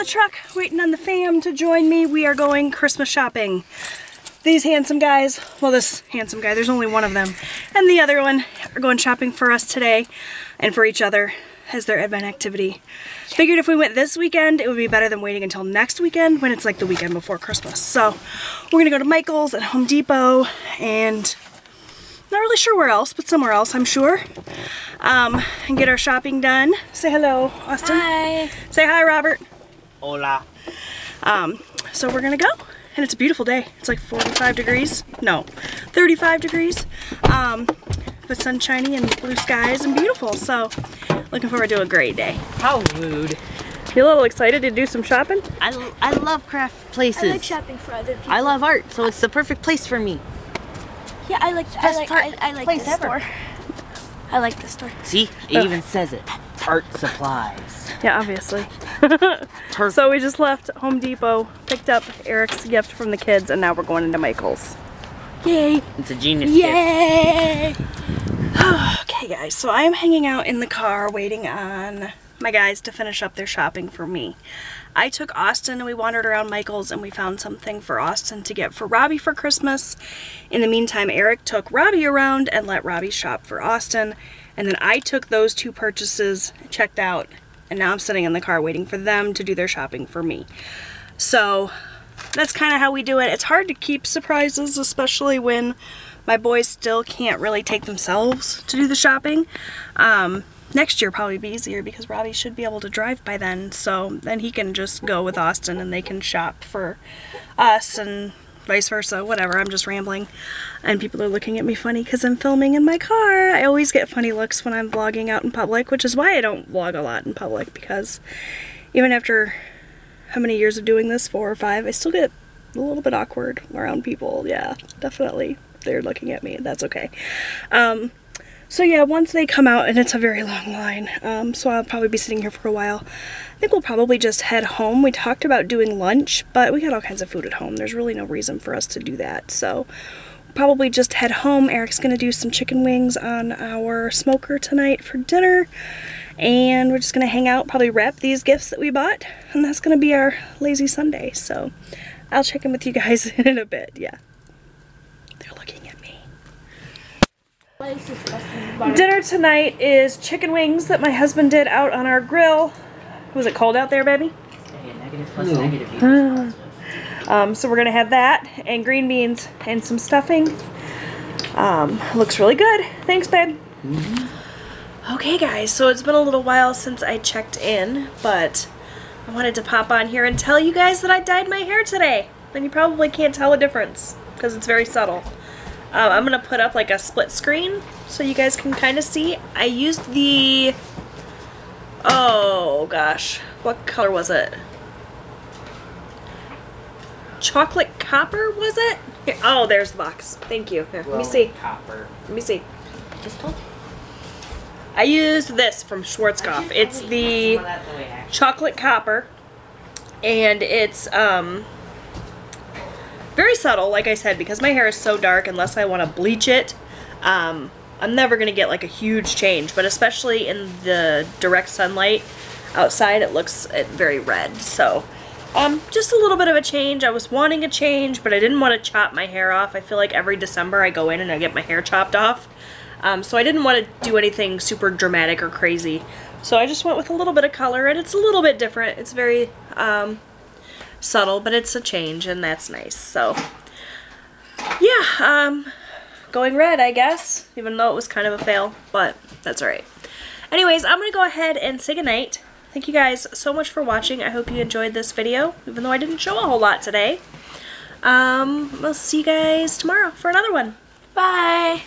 the truck waiting on the fam to join me. We are going Christmas shopping. These handsome guys, well, this handsome guy, there's only one of them, and the other one are going shopping for us today and for each other as their Advent activity. Figured if we went this weekend, it would be better than waiting until next weekend when it's like the weekend before Christmas. So we're gonna go to Michael's and Home Depot and not really sure where else, but somewhere else, I'm sure. And get our shopping done. Say hello, Austin. Hi. Say hi, Robert. Hola. So we're gonna go, and it's a beautiful day. It's like 45 degrees. No, 35 degrees. But sunshiny and blue skies and beautiful. So looking forward to a great day. How rude. You a little excited to do some shopping? I love craft places. I like shopping for other people. I love art, so it's the perfect place for me. Yeah, I like place this ever. store. I like this store. See, it even says it. Art supplies. Yeah, obviously. Perfect. So we just left Home Depot, picked up Eric's gift from the kids, and now we're going into Michael's. Yay. It's a genius gift. Yay. Okay guys, so I'm hanging out in the car waiting on my guys to finish up their shopping for me. I took Austin and we wandered around Michael's and we found something for Austin to get for Robbie for Christmas. In the meantime, Eric took Robbie around and let Robbie shop for Austin. And then I took those two purchases, checked out, and now I'm sitting in the car waiting for them to do their shopping for me. So that's kind of how we do it. It's hard to keep surprises, especially when my boys still can't really take themselves to do the shopping. Next year probably be easier because Robbie should be able to drive by then, so then he can just go with Austin and they can shop for us and vice versa, whatever. I'm just rambling and people are looking at me funny because I'm filming in my car. I always get funny looks when I'm vlogging out in public, which is why I don't vlog a lot in public, because even after how many years of doing this, 4 or 5, I still get a little bit awkward around people. Yeah, definitely. They're looking at me. That's okay. So yeah, once they come out, and it's a very long line, so I'll probably be sitting here for a while. I think we'll probably just head home. We talked about doing lunch, but we got all kinds of food at home. There's really no reason for us to do that. So we'll probably just head home. Eric's going to do some chicken wings on our smoker tonight for dinner. And we're just going to hang out, probably wrap these gifts that we bought. And that's going to be our lazy Sunday. So I'll check in with you guys in a bit. Yeah. They're looking at me. Dinner tonight is chicken wings that my husband did out on our grill. Was it cold out there, baby? Negative plus negative. So we're gonna have that and green beans and some stuffing. Looks really good. Thanks, babe. Okay, guys. So it's been a little while since I checked in, but I wanted to pop on here and tell you guys that I dyed my hair today. And you probably can't tell a difference because it's very subtle. I'm going to put up like a split screen so you guys can kind of see. I used the, oh gosh, what color was it? Chocolate copper, was it? Here, oh, there's the box. Thank you. Here, let me see. Copper. Let me see. Just told. I used this from Schwarzkopf. It's the chocolate copper, and it's very subtle, like I said, because my hair is so dark. Unless I want to bleach it, I'm never going to get like a huge change, but especially in the direct sunlight outside, it looks very red. So just a little bit of a change. I was wanting a change, but I didn't want to chop my hair off. I feel like every December I go in and I get my hair chopped off. So I didn't want to do anything super dramatic or crazy. So I just went with a little bit of color, and it's a little bit different. It's very subtle, but it's a change, and that's nice. So yeah, going red, I guess, even though it was kind of a fail, but that's alright. Anyways, I'm gonna go ahead and say goodnight. Thank you guys so much for watching. I hope you enjoyed this video, even though I didn't show a whole lot today. We'll see you guys tomorrow for another one. Bye.